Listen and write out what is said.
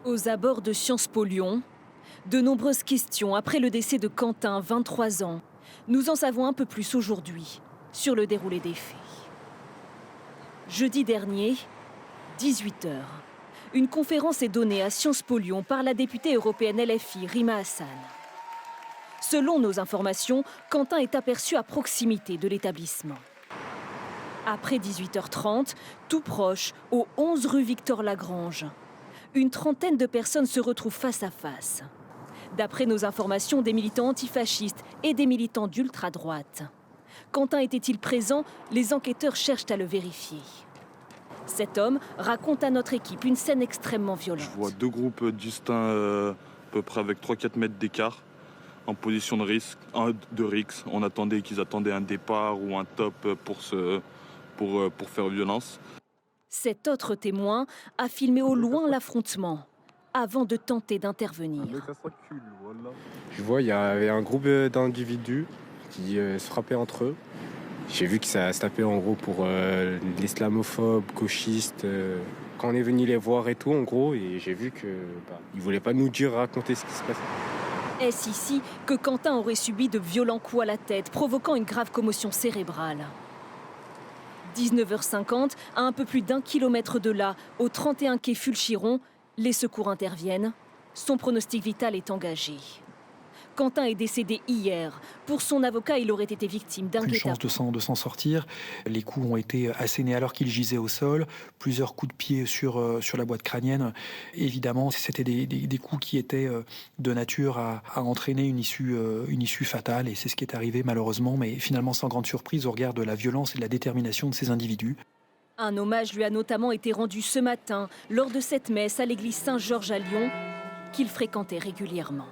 Aux abords de Sciences Po Lyon, de nombreuses questions après le décès de Quentin, 23 ans. Nous en savons un peu plus aujourd'hui sur le déroulé des faits. Jeudi dernier, 18 h, une conférence est donnée à Sciences Po Lyon par la députée européenne LFI, Rima Hassan. Selon nos informations, Quentin est aperçu à proximité de l'établissement. Après 18 h 30, tout proche, au 11 rue Victor-Lagrange, une trentaine de personnes se retrouvent face à face. D'après nos informations, des militants antifascistes et des militants d'ultra-droite. Quentin était-il présent? Les enquêteurs cherchent à le vérifier. Cet homme raconte à notre équipe une scène extrêmement violente. Je vois deux groupes distincts, à peu près avec 3-4 mètres d'écart, en position de risque. On attendait qu'ils attendaient un départ ou un top pour faire violence. Cet autre témoin a filmé au loin l'affrontement avant de tenter d'intervenir. Je vois, il y avait un groupe d'individus qui se frappaient entre eux. J'ai vu que ça se tapait en gros pour l'islamophobe, gauchiste. Quand on est venu les voir et tout, en gros, et j'ai vu qu'ils ne voulaient pas nous dire, raconter ce qui se passait. Est-ce ici que Quentin aurait subi de violents coups à la tête, provoquant une grave commotion cérébrale? 19 h 50, à un peu plus d'1 kilomètre de là, au 31 quai Fulchiron, les secours interviennent. Son pronostic vital est engagé. Quentin est décédé hier. Pour son avocat, il aurait été victime d'un guet-apens. Aucune chance de s'en sortir. Les coups ont été assénés alors qu'il gisait au sol. Plusieurs coups de pied sur la boîte crânienne. Évidemment, c'était des coups qui étaient de nature à entraîner une issue fatale. Et c'est ce qui est arrivé malheureusement, mais finalement sans grande surprise au regard de la violence et de la détermination de ces individus. Un hommage lui a notamment été rendu ce matin lors de cette messe à l'église Saint-Georges à Lyon qu'il fréquentait régulièrement.